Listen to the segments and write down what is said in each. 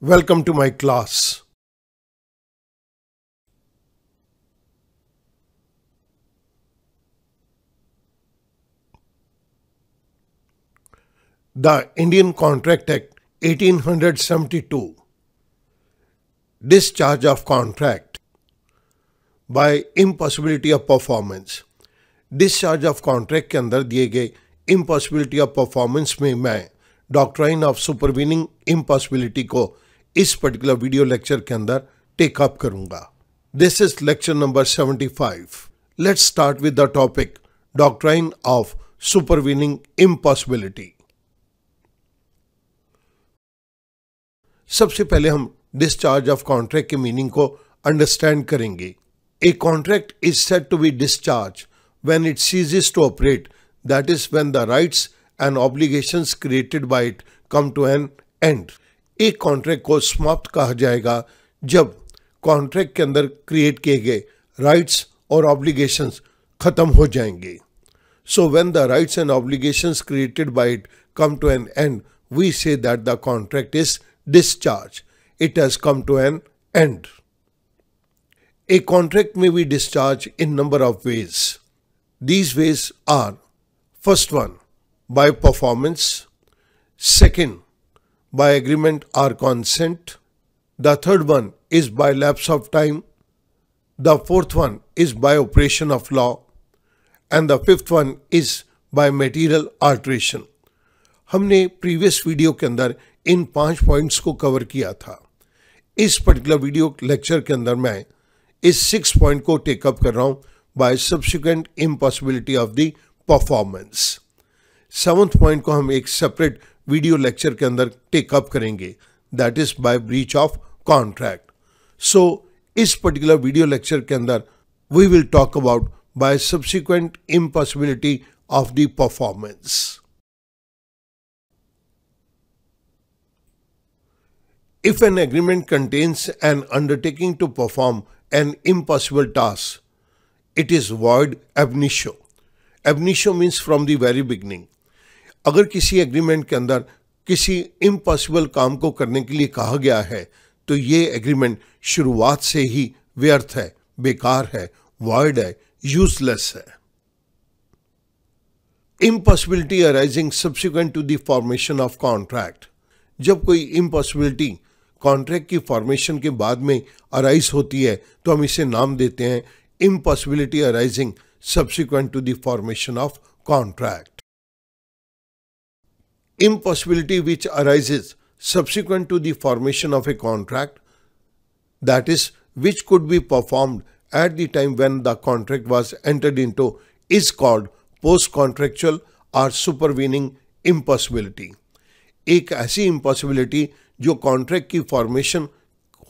Welcome to my class. The Indian Contract Act 1872. Discharge of contract by impossibility of performance. Discharge of contract के अंदर दिए गए impossibility of performance में मैं doctrine of supervening impossibility को इस particular video lecture के अंदर टेक अप करूंगा. This is lecture number 75. Let's start with the topic doctrine of supervening impossibility. सबसे पहले हम डिस्चार्ज ऑफ कॉन्ट्रैक्ट के मीनिंग को अंडरस्टैंड करेंगे. A contract is said to be discharge when it ceases to operate, that is when the rights and obligations created by it come to an end. एक contract को समाप्त कहा जाएगा जब contract के अंदर क्रिएट किए गए राइट्स और ऑब्लिगेशंस खत्म हो जाएंगे. So when the rights and obligations created by it come to an end, we say that the contract is discharged. It has come to an end. A contract may be discharged in number of ways. These ways are: first one, by performance; second, by agreement or consent; the third one is by lapse of time; the fourth one is by operation of law; and the fifth one is by material alteration. हमने previous video के अंदर इन 5 points को cover किया था. इस particular video lecture के अंदर मैं इस 6 पॉइंट को टेकअप कर रहा हूं by subsequent impossibility of the performance. 7th point को हम एक सेपरेट वीडियो लेक्चर के अंदर टेकअप करेंगे, that is by breach of contract. So इस पर्टिकुलर वीडियो लेक्चर के अंदर we will talk about by subsequent impossibility of the performance. If an agreement contains an undertaking to perform an impossible task, it is void ab initio. Ab initio means from the very beginning. अगर किसी agreement के अंदर किसी impossible काम को करने के लिए कहा गया है तो ये एग्रीमेंट शुरुआत से ही व्यर्थ है, बेकार है, void है, यूजलेस है. Impossibility arising subsequent to the formation of contract. जब कोई इम्पॉसिबिलिटी कॉन्ट्रैक्ट की फॉर्मेशन के बाद में अराइज होती है तो हम इसे नाम देते हैं impossibility arising subsequent to the formation of contract. Impossibility which arises subsequent to the formation of a contract, that is, which could be performed at the time when the contract was entered into, is called post-contractual or supervening impossibility. एक ऐसी impossibility जो contract की formation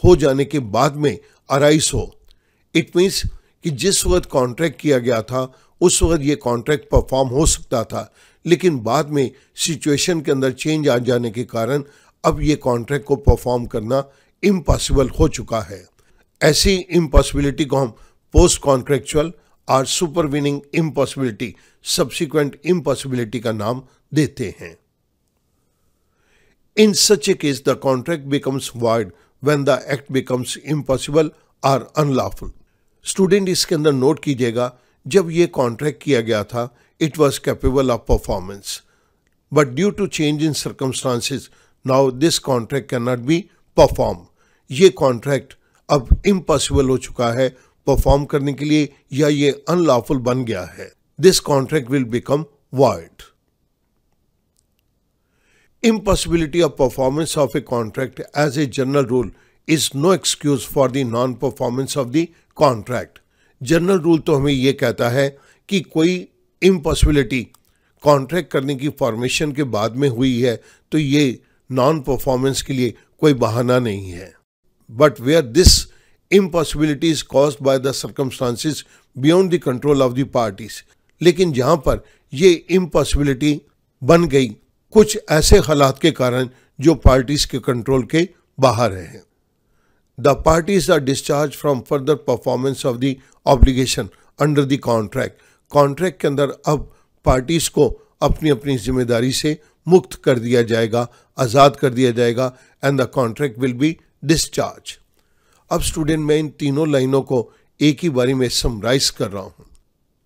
हो जाने के बाद में arise हो. इट मीन्स कि जिस वक्त कॉन्ट्रैक्ट किया गया था उस वक्त ये कॉन्ट्रैक्ट परफॉर्म हो सकता था, लेकिन बाद में सिचुएशन के अंदर चेंज आ जाने के कारण अब ये कॉन्ट्रैक्ट को परफॉर्म करना इम्पॉसिबल हो चुका है. ऐसी इम्पॉसिबिलिटी को हम पोस्ट कॉन्ट्रैक्चुअल और सुपरवीनिंग इम्पॉसिबिलिटी, सब्सिक्वेंट इम्पॉसिबिलिटी का नाम देते हैं. In such a case, the contract becomes void when the act becomes impossible or unlawful. Student इसके अंदर नोट कीजिएगा, जब ये कॉन्ट्रैक्ट किया गया था it was capable of performance, but due to change in circumstances now this contract can not be perform. ये contract अब इम्पॉसिबल हो चुका है परफॉर्म करने के लिए, या ये अनलॉफुल बन गया है. This contract will become void. Impossibility of performance of a contract as a general rule is no excuse for the non-performance of the contract. General rule तो हमें ये कहता है कि कोई impossibility कॉन्ट्रैक्ट करने की फॉर्मेशन के बाद में हुई है तो ये नॉन परफॉर्मेंस के लिए कोई बहाना नहीं है. But where this impossibility is caused by the circumstances beyond the control of the parties, लेकिन जहाँ पर ये impossibility बन गई कुछ ऐसे हालात के कारण जो पार्टीज के कंट्रोल के बाहर हैं. The parties are discharge from further performance of the obligation under the contract. Contract के अंदर अब पार्टीज को अपनी अपनी जिम्मेदारी से मुक्त कर दिया जाएगा, आज़ाद कर दिया जाएगा and the contract will be discharge. अब स्टूडेंट मैं इन तीनों लाइनों को एक ही बारी में समराइज कर रहा हूँ।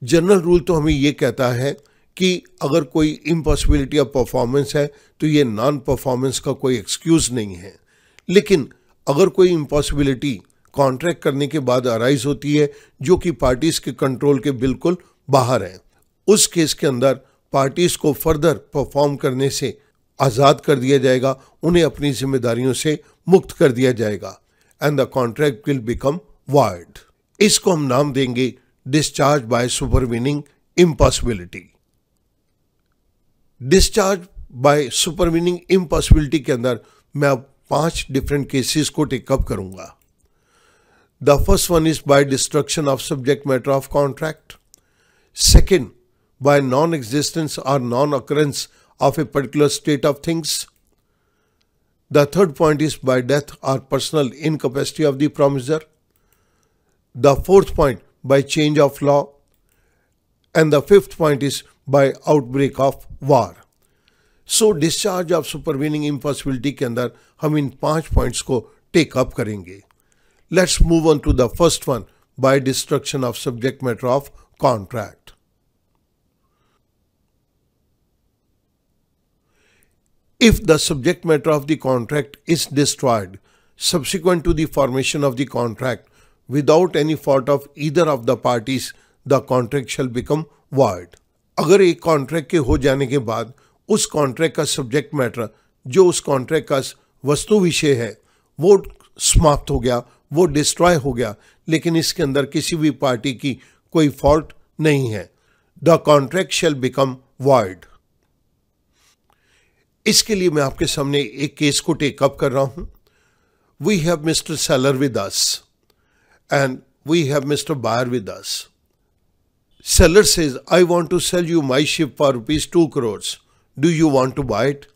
जनरल रूल तो हमें ये कहता है कि अगर कोई इम्पॉसिबिलिटी ऑफ परफॉर्मेंस है तो ये नॉन परफॉर्मेंस का कोई एक्सक्यूज़ नहीं है, लेकिन अगर कोई इम्पॉसिबिलिटी कॉन्ट्रैक्ट करने के बाद अराइज होती है जो कि पार्टीज के कंट्रोल के बिल्कुल बाहर है, उस केस के अंदर पार्टीज को फर्दर परफॉर्म करने से आज़ाद कर दिया जाएगा, उन्हें अपनी जिम्मेदारियों से मुक्त कर दिया जाएगा and the contract will become void. इसको हम नाम देंगे discharge by supervening impossibility. Discharge by supervening impossibility के अंदर मैं अब 5 डिफरेंट केसेस को टेकअप करूंगा। The first one is by destruction of subject matter of contract, second by non existence और non occurrence of a particular state of things. The third point is by death or personal incapacity of the promisor. The fourth point by change of law. And the fifth point is by outbreak of war. So discharge of supervening impossibility के अंदर हम इन 5 points को take up करेंगे. Let's move on to the first one by destruction of subject matter of contract. If the subject matter of the contract is destroyed subsequent to the formation of the contract without any fault of either of the parties, the contract shall become void. अगर एक contract के हो जाने के बाद उस contract का subject matter, जो उस कॉन्ट्रैक्ट का वस्तु विषय है, वो समाप्त हो गया, वो डिस्ट्रॉय हो गया, लेकिन इसके अंदर किसी भी पार्टी की कोई फॉल्ट नहीं है, the contract shell become void. इसके लिए मैं आपके सामने एक केस को टेकअप कर रहा हूं। We have mister seller with us and we have mister buyer with us. Seller says I want to sell you my ship for ₹2 crore, do you want to buy it.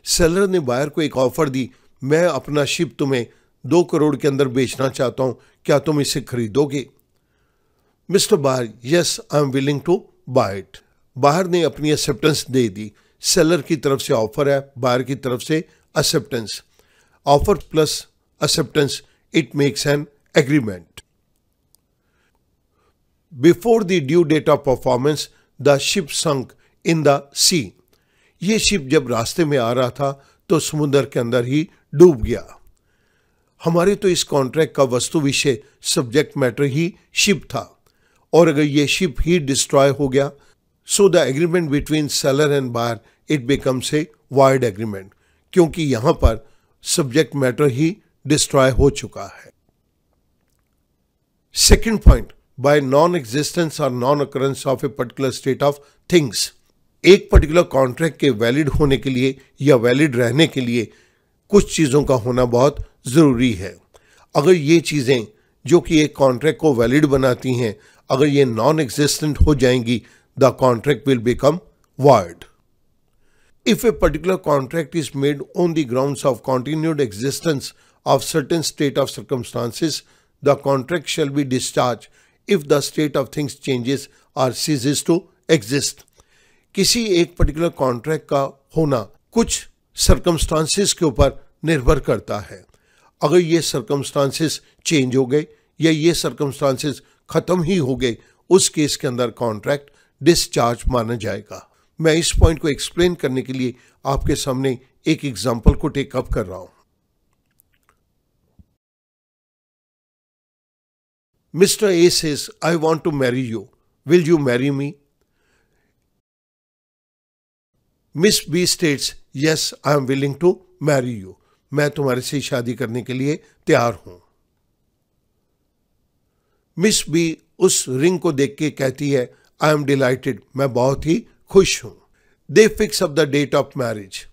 Seller ने buyer को एक offer दी, मैं अपना ship तुम्हें 2 करोड़ के अंदर बेचना चाहता हूं, क्या तुम इसे खरीदोगे। Mister buyer, yes I am willing to buy it. Buyer ने अपनी एक्सेप्टेंस दे दी। सेलर की तरफ से ऑफर है, बायर की तरफ से acceptance. Offer plus acceptance, it makes an agreement. Before the due date of performance the ship sunk in the sea. ये शिप जब रास्ते में आ रहा था तो समुद्र के अंदर ही डूब गया। हमारे तो इस कॉन्ट्रैक्ट का वस्तु विषय सब्जेक्ट मैटर ही शिप था, और अगर ये शिप ही डिस्ट्रॉय हो गया, so the agreement between seller and buyer it becomes a void agreement, क्योंकि यहां पर सब्जेक्ट मैटर ही डिस्ट्रॉय हो चुका है। Second point, by non existence और non occurrence of a particular state of things. एक पर्टिकुलर कॉन्ट्रैक्ट के वैलिड होने के लिए या वैलिड रहने के लिए कुछ चीज़ों का होना बहुत ज़रूरी है। अगर ये चीज़ें जो कि एक कॉन्ट्रैक्ट को वैलिड बनाती हैं, अगर ये नॉन एग्जिस्टेंट हो जाएंगी, the contract will become void. If a particular contract is made on the grounds of continued existence of certain state of circumstances, the contract shall be discharged if the state of things changes or ceases to exist. किसी एक particular contract का होना कुछ circumstances के ऊपर निर्भर करता है। अगर ये सर्कमस्टांसिस चेंज हो गए या ये सर्कमस्टांसिस खत्म ही हो गए, उस केस के अंदर कॉन्ट्रैक्ट डिस्चार्ज माना जाएगा। मैं इस पॉइंट को एक्सप्लेन करने के लिए आपके सामने एक एग्जांपल को टेकअप कर रहा हूं। Mister A says I want to marry you, will you marry me. Miss B states yes I am willing to marry you, मैं तुम्हारे से शादी करने के लिए तैयार हूं। मिस बी उस रिंग को देख के कहती है आई एम डिलाइटेड, मैं बहुत ही खुश हूं। They fix up the date of marriage,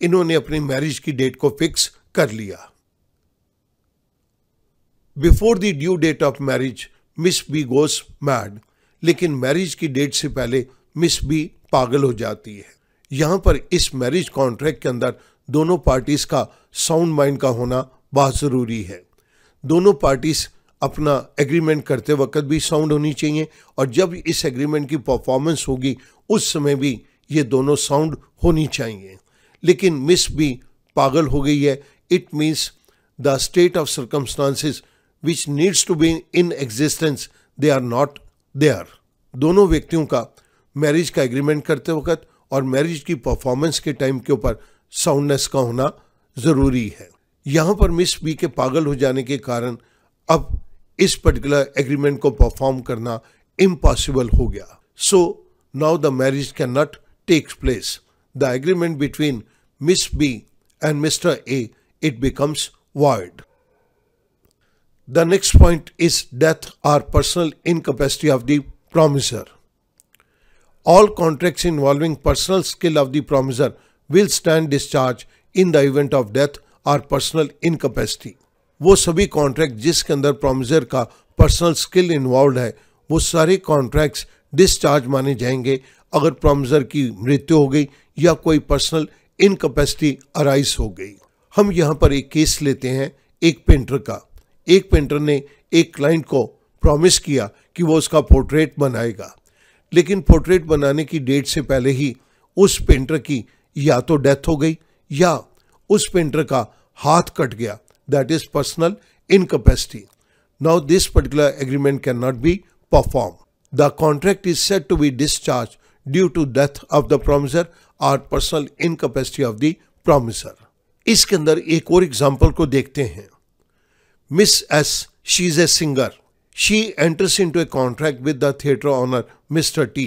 इन्होंने अपनी मैरिज की डेट को फिक्स कर लिया। Before the due date of marriage miss B goes mad, लेकिन मैरिज की डेट से पहले मिस बी पागल हो जाती है। यहां पर इस मैरिज कॉन्ट्रैक्ट के अंदर दोनों पार्टीज का साउंड माइंड का होना बहुत जरूरी है। दोनों पार्टीज अपना एग्रीमेंट करते वक्त भी साउंड होनी चाहिए, और जब इस एग्रीमेंट की परफॉर्मेंस होगी उस समय भी ये दोनों साउंड होनी चाहिए। लेकिन मिस बी पागल हो गई है, it means the state of circumstances which needs to be in existence they are not there. दोनों व्यक्तियों का मैरिज का एग्रीमेंट करते वक्त और मैरिज की परफॉर्मेंस के टाइम के ऊपर साउंडनेस का होना जरूरी है। यहाँ पर मिस बी के पागल हो जाने के कारण अब इस पर्टिकुलर एग्रीमेंट को परफॉर्म करना इम्पॉसिबल हो गया। So now the marriage can not take place. The agreement between miss B and mister A it becomes void. The next point is death or personal incapacity of the promiser. All contracts involving personal skill of the promiser will stand discharged in the event of death or personal incapacity. वो सभी contract जिसके अंदर promisor का personal skill involve है, वो सारे contracts discharge माने जाएंगे अगर प्रोमिसर की मृत्यु हो गई या कोई पर्सनल इनकैपेसिटी अराइज हो गई। हम यहाँ पर एक केस लेते हैं एक पेंटर का। एक पेंटर ने एक क्लाइंट को प्रॉमिस किया कि वो उसका पोर्ट्रेट बनाएगा, लेकिन पोर्ट्रेट बनाने की डेट से पहले ही उस पेंटर की या तो डेथ हो गई या उस पेंटर का हाथ कट गया, that is personal incapacity. Now this particular agreement can not be perform. The contract is said to be discharge due to death of the promisor और personal incapacity of the promisor. इसके अंदर एक और example को देखते हैं। Miss S, she is a singer, she enters into a contract with the theatre owner mister T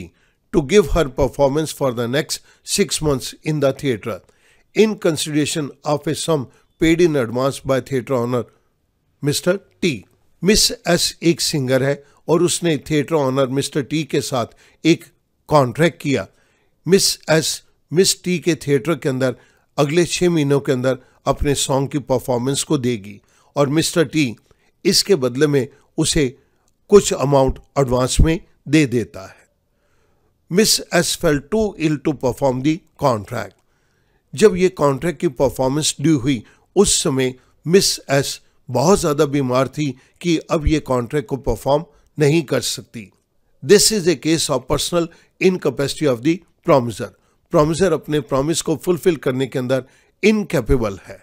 to give her performance for the next 6 months in the theatre in consideration of a sum paid in advance by theatre owner mister T. Miss S एक singer है और उसने theatre owner mister T के साथ एक contract किया। Miss S miss T के theatre के अंदर अगले 6 महीनों के अंदर अपने सॉन्ग की परफॉर्मेंस को देगी और मिस्टर टी इसके बदले में उसे कुछ अमाउंट एडवांस में दे देता है। Miss S felt to ill to perform the contract. जब ये कॉन्ट्रैक्ट की परफॉर्मेंस ड्यू हुई उस समय मिस एस बहुत ज़्यादा बीमार थी कि अब ये कॉन्ट्रैक्ट को परफॉर्म नहीं कर सकती। This is a case of personal incapacity of the promisor. Promisor अपने प्रॉमिस को फुलफिल करने के अंदर इनकैपेबल है।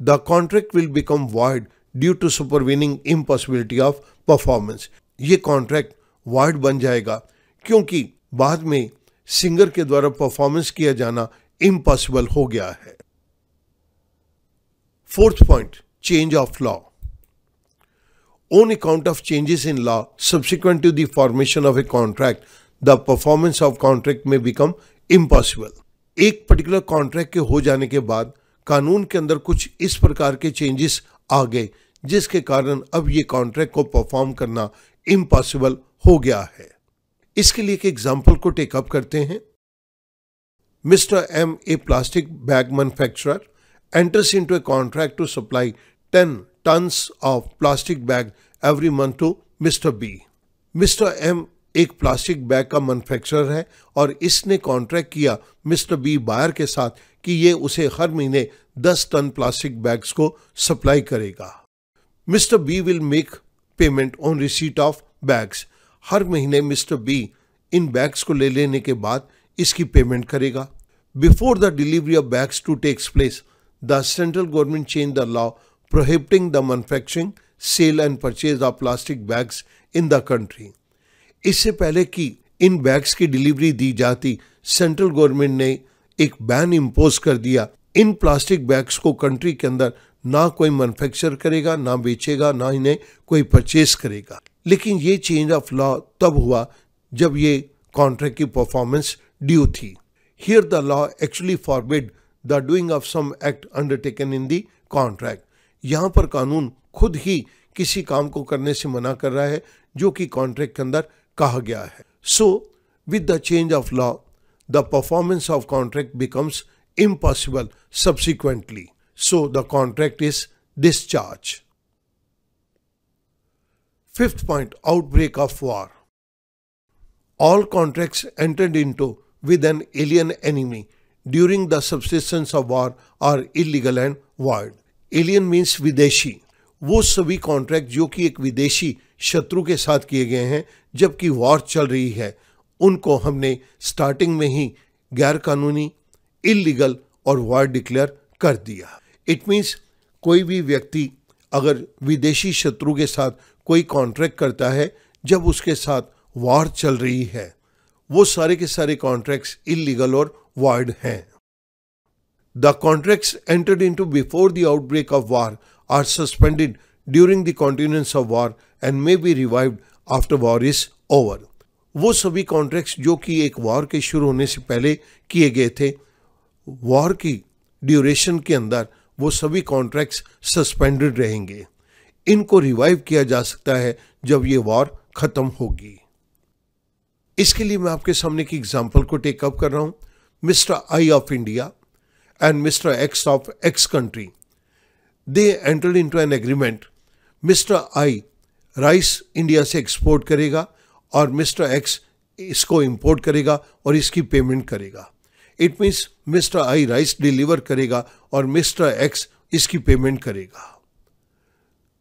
The contract will become void due to supervening impossibility of performance. ये कॉन्ट्रैक्ट वॉइड बन जाएगा क्योंकि बाद में सिंगर के द्वारा परफॉर्मेंस किया जाना इम्पॉसिबल हो गया है। Fourth point, change of law. On account of changes in law subsequent to the formation of a contract, the performance of contract may become impossible. एक पर्टिकुलर कॉन्ट्रैक्ट के हो जाने के बाद कानून के अंदर कुछ इस प्रकार के चेंजेस आ गए जिसके कारण अब ये कॉन्ट्रैक्ट को परफॉर्म करना इम्पॉसिबल हो गया है। इसके लिए एक एग्जाम्पल को टेकअप करते हैं। Mister M, a plastic bag manufacturer, enters into a contract to supply 10 tons of plastic bag every month to Mr. B. Mr. M एक प्लास्टिक बैग का मैन्युफैक्चरर है और इसने कॉन्ट्रैक्ट किया मिस्टर बी बायर के साथ कि ये उसे हर महीने 10 टन प्लास्टिक बैग्स को सप्लाई करेगा। Mister B will make payment on receipt of bags. हर महीने मिस्टर बी इन बैग्स को ले लेने के बाद इसकी पेमेंट करेगा। Before the delivery of bags to takes place, the central government changed the law prohibiting the manufacturing, sale and purchase of plastic bags in the country. इससे पहले कि इन बैग्स की डिलीवरी दी जाती, सेंट्रल गवर्नमेंट ने एक ban impose कर दिया। इन plastic bags को कंट्री के अंदर ना कोई मैन्युफैक्चर करेगा, ना बेचेगा, ना इन्हें कोई परचेज करेगा। लेकिन ये चेंज ऑफ लॉ तब हुआ जब ये कॉन्ट्रैक्ट की परफॉर्मेंस ड्यू थी। Here the law actually forbid the doing of some act undertaken in the contract. यहाँ पर कानून खुद ही किसी काम को करने से मना कर रहा है जो कि कॉन्ट्रैक्ट के अंदर कहा गया है। So with the change of law the performance of contract becomes impossible subsequently, so the contract is discharge. Fifth point, outbreak of war. All contracts entered into with an alien enemy during the subsistence of war are illegal and void. Alien means विदेशी। वो सभी contract जो कि एक विदेशी शत्रु के साथ किए गए हैं जबकि वॉर चल रही है, उनको हमने स्टार्टिंग में ही गैर कानूनी, इलीगल और वॉर डिक्लेयर कर दिया। इट मीन्स कोई भी व्यक्ति अगर विदेशी शत्रु के साथ कोई कॉन्ट्रैक्ट करता है जब उसके साथ वॉर चल रही है, वो सारे के सारे कॉन्ट्रैक्ट्स इलीगल और वॉइड हैं। The contracts entered into before the outbreak of war are suspended during the continuance of war and may be revived after war is over. वो सभी कॉन्ट्रैक्ट्स जो कि एक वॉर के शुरू होने से पहले किए गए थे, वॉर की ड्यूरेशन के अंदर वो सभी कॉन्ट्रैक्ट्स सस्पेंडेड रहेंगे। इनको रिवाइव किया जा सकता है जब ये वॉर खत्म होगी। इसके लिए मैं आपके सामने एक एग्जांपल को टेक अप कर रहा हूं। Mister I of India and mister x of x country, they entered into an agreement. Mister I rice India से एक्सपोर्ट करेगा और मिस्टर एक्स इसको इंपोर्ट करेगा और इसकी पेमेंट करेगा। It means mister I rice deliver करेगा और मिस्टर एक्स इसकी पेमेंट करेगा।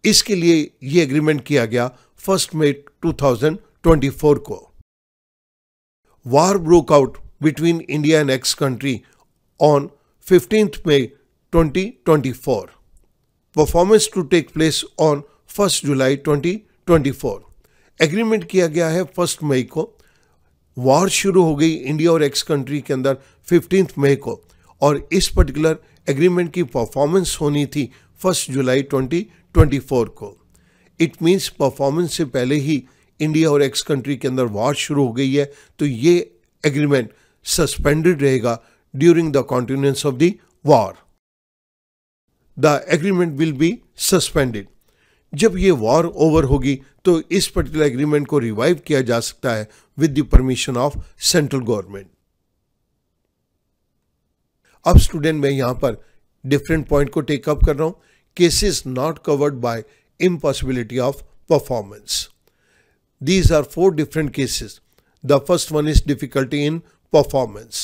इसके लिए ये एग्रीमेंट किया गया 1 मई 2024 को। War broke out between India and X country on 15 May 2024। Performance to take place on 1 July 2024। Agreement किया गया है 1 मई को। वॉर शुरू हो गई इंडिया और एक्स कंट्री के अंदर 15 मई को और इस पर्टिकुलर एग्रीमेंट की परफॉर्मेंस होनी थी 1 जुलाई 2024 को। इट मीन्स परफॉर्मेंस से पहले ही इंडिया और एक्स कंट्री के अंदर वॉर शुरू हो गई है, तो ये एग्रीमेंट सस्पेंडेड रहेगा during the continuance of the war. The agreement will be suspended. जब ये वॉर ओवर होगी तो इस पर्टिकुलर एग्रीमेंट को रिवाइव किया जा सकता है with the permission of central government. अब स्टूडेंट मैं यहां पर डिफरेंट पॉइंट को टेक अप कर रहा हूं। Cases not covered by impossibility of performance. These are 4 different cases. The first one is difficulty in performance.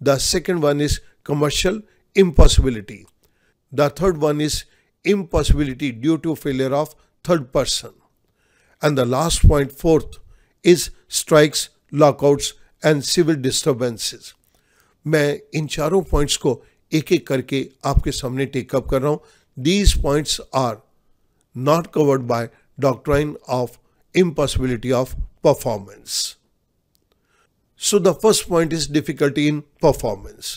The second one is commercial impossibility. The third one is impossibility due to failure of third person. And the last point, fourth, is strikes, lockouts and civil disturbances. मैं इन चारों points को एक एक करके आपके सामने take up कर रहा हूं। These points are not covered by doctrine of impossibility of performance. So the first point is difficulty in performance.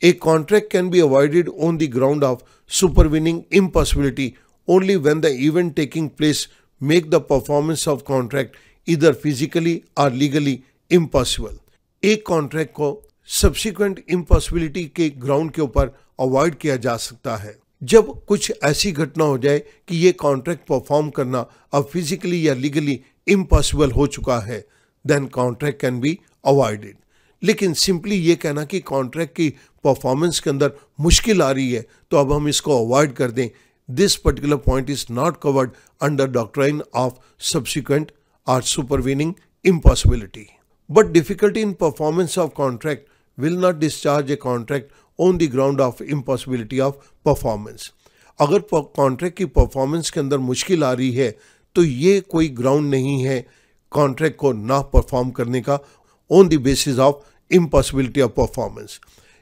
A contract can be avoided on the ground of supervening impossibility only when the event taking place make the performance of contract either physically or legally impossible. एक contract को subsequent impossibility के ground के ऊपर avoid किया जा सकता है जब कुछ ऐसी घटना हो जाए कि ये कॉन्ट्रैक्ट परफॉर्म करना अब फिजिकली या लीगली इम्पॉसिबल हो चुका है, then contract can be avoided. लेकिन सिंपली ये कहना कि कॉन्ट्रैक्ट की परफॉर्मेंस के अंदर मुश्किल आ रही है तो अब हम इसको अवॉइड कर दें, this particular point is not covered under doctrine of subsequent और supervening impossibility. But difficulty in performance of contract will not discharge a contract on the ground of impossibility of performance. अगर contract की performance के अंदर मुश्किल आ रही है तो ये कोई ग्राउंड नहीं है कॉन्ट्रैक्ट को ना परफॉर्म करने का on the basis of impossibility of performance.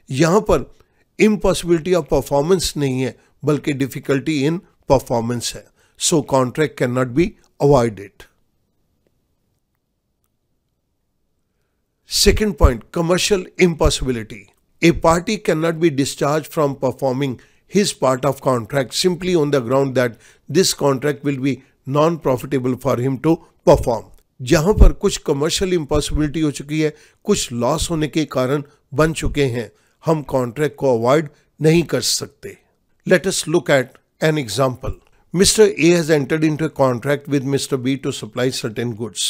यहाँ पर इम्पॉसिबिलिटी ऑफ परफॉर्मेंस नहीं है बल्कि डिफिकल्टी इन परफॉर्मेंस है। So contract can not be avoided. Second point, commercial impossibility. A party cannot be discharged from performing his part of contract simply on the ground that this contract will be non-profitable for him to perform. जहां पर कुछ commercial impossibility हो चुकी है, कुछ loss होने के कारण बन चुके हैं, हम कॉन्ट्रैक्ट को अवॉइड नहीं कर सकते। Let us look at an example. Mr. A has entered into a contract with Mr. B to supply certain goods.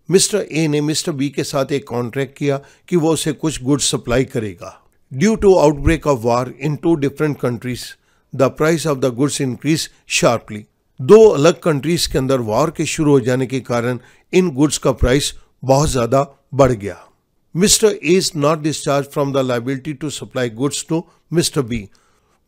Mister A ने मिस्टर बी के साथ एक कॉन्ट्रैक्ट किया कि वो उसे कुछ गुड्स सप्लाई करेगा। Due to outbreak of war in 2 different countries the price of the goods increase sharply. 2 अलग कंट्रीज के अंदर वॉर के शुरू हो जाने के कारण इन गुड्स का प्राइस बहुत ज्यादा बढ़ गया। Mister A is not discharge from the liability to supply goods to mister B.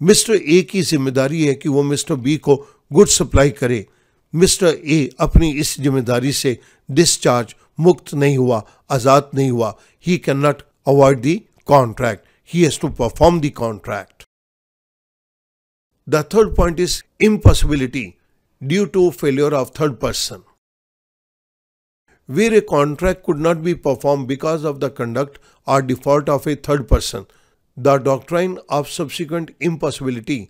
Mister A की जिम्मेदारी है कि वो मिस्टर बी को गुड्स सप्लाई करे। मिस्टर ए अपनी इस जिम्मेदारी से डिस्चार्ज मुक्त नहीं हुआ, आजाद नहीं हुआ। He can not avoid the contract, he has to perform the contract. The third point is impossibility due to failure of third person. Where a contract could not be performed because of the conduct or default of a third person, the doctrine of subsequent impossibility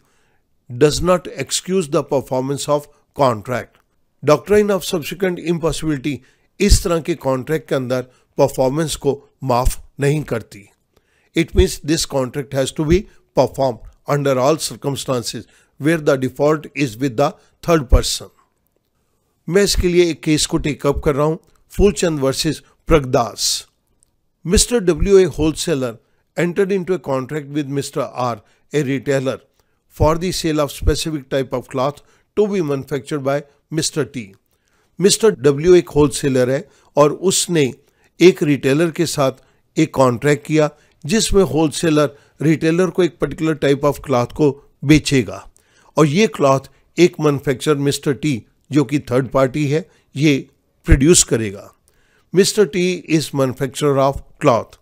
does not excuse the performance of contract. Doctrine of subsequent impossibility इस तरह के contract के अंदर performance को माफ नहीं करती. It means this contract has to be perform under all circumstances where the default is with the third person. मैं इसके लिए एक केस को टेकअप कर रहा हूं, Phoolchand versus Pragdas. Mr. W, a wholesaler, entered into a contract with Mr. R, a retailer, for the sale of specific type of cloth to be manufactured by Mr. T. Mr. W एक wholesaler है और उसने एक retailer के साथ एक contract किया जिसमें होलसेलर रिटेलर को एक पर्टिकुलर टाइप ऑफ क्लॉथ को बेचेगा और ये क्लॉथ एक मैन्युफैक्चरर मिस्टर टी जो कि थर्ड पार्टी है ये प्रोड्यूस करेगा. Mr. T is manufacturer of cloth.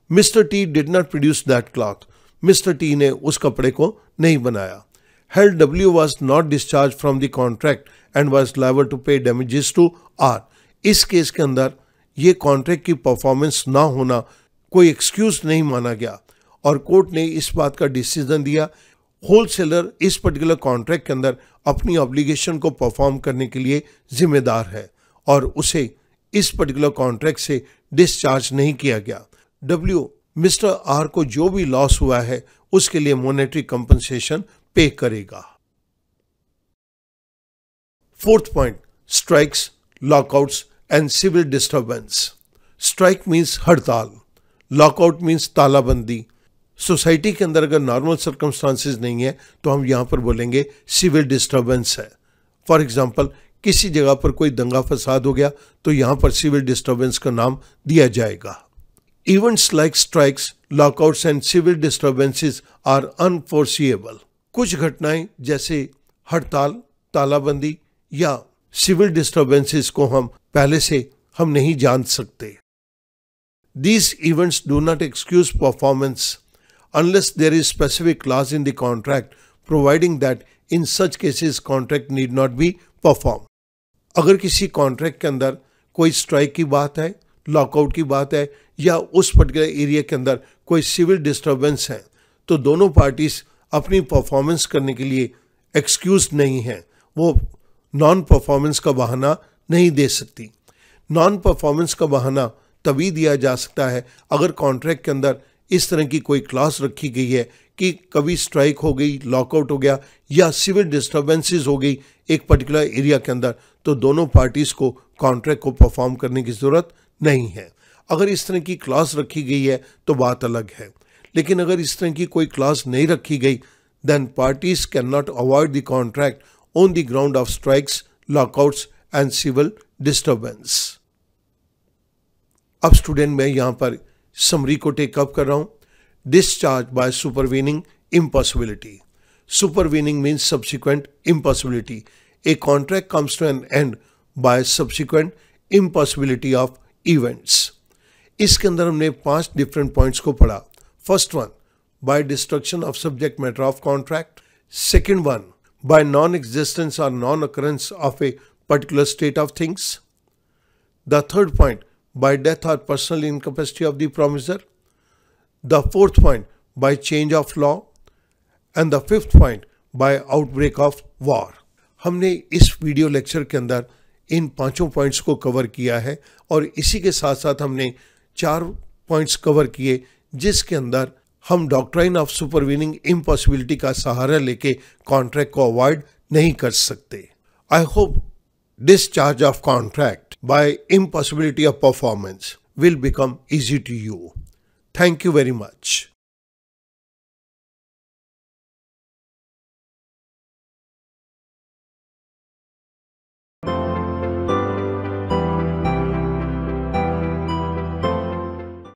Mr. T did not produce that cloth. Mr. T ने उस कपड़े को नहीं बनाया. Held W was not discharged from the contract and was liable to pay damages to R. इस case के अंदर ये कॉन्ट्रैक्ट की परफॉर्मेंस ना होना कोई एक्सक्यूज नहीं माना गया और कोर्ट ने इस बात का डिसीजन दिया होलसेलर इस पर्टिकुलर कॉन्ट्रैक्ट के अंदर अपनी ऑब्लिगेशन को परफॉर्म करने के लिए जिम्मेदार है और उसे इस पर्टिकुलर कॉन्ट्रैक्ट से डिस्चार्ज नहीं किया गया. डब्ल्यू मिस्टर आर को जो भी लॉस हुआ है उसके लिए मॉनेटरी कंपनसेशन पे करेगा. Fourth point, strikes, lockouts and civil disturbance. Strike means हड़ताल, लॉकआउट मीन्स तालाबंदी. सोसाइटी के अंदर अगर नॉर्मल सर्कमस्टांसेस नहीं है तो हम यहां पर बोलेंगे सिविल डिस्टर्बेंस है. फॉर एग्जाम्पल किसी जगह पर कोई दंगा फसाद हो गया तो यहां पर सिविल डिस्टर्बेंस का नाम दिया जाएगा. Events like strikes, lockouts and civil disturbances are unforeseeable. कुछ घटनाएं जैसे हड़ताल, तालाबंदी या सिविल डिस्टर्बेंसेस को हम पहले से हम नहीं जान सकते. These events do not excuse performance unless there is specific clause in the contract providing that in such cases contract need not be performed. अगर किसी कॉन्ट्रैक्ट के अंदर कोई स्ट्राइक की बात है, लॉकआउट की बात है या उस पर्टिकुलर एरिया के अंदर कोई सिविल डिस्टर्बेंस है तो दोनों पार्टीज अपनी परफॉर्मेंस करने के लिए एक्सक्यूज नहीं है, वो नॉन परफॉर्मेंस का बहाना नहीं दे सकती. नॉन परफॉर्मेंस का बहाना तभी दिया जा सकता है अगर कॉन्ट्रैक्ट के अंदर इस तरह की कोई क्लॉज रखी गई है कि कभी स्ट्राइक हो गई, लॉकआउट हो गया या सिविल डिस्टर्बेंसेस हो गई एक पर्टिकुलर एरिया के अंदर तो दोनों पार्टीज को कॉन्ट्रैक्ट को परफॉर्म करने की ज़रूरत नहीं है. अगर इस तरह की क्लॉज रखी गई है तो बात अलग है, लेकिन अगर इस तरह की कोई क्लॉज नहीं रखी गई then parties can not avoid the contract on the ground of strikes, lockouts and civil disturbance. अब स्टूडेंट मैं यहां पर समरी को टेकअप कर रहा हूं. Discharge by supervening impossibility. Supervening means subsequent impossibility. A contract comes to an end by subsequent impossibility of events. इसके अंदर हमने 5 डिफरेंट पॉइंट्स को पढ़ा. First one, by destruction of subject matter of contract. Second one, bye non existence और non occurrence of a particular state of things. The third point, by death or personal incapacity of the promisor. The fourth point, by change of law. And the fifth point, by outbreak of war. हमने इस video lecture के अंदर इन 5 points को cover किया है और इसी के साथ साथ हमने 4 पॉइंट्स कवर किए जिसके अंदर हम डॉक्ट्राइन ऑफ सुपरवीनिंग इम्पॉसिबिलिटी का सहारा लेके कॉन्ट्रैक्ट को अवॉइड नहीं कर सकते. I hope discharge of contract by impossibility of performance will become easy to you. Thank you very much.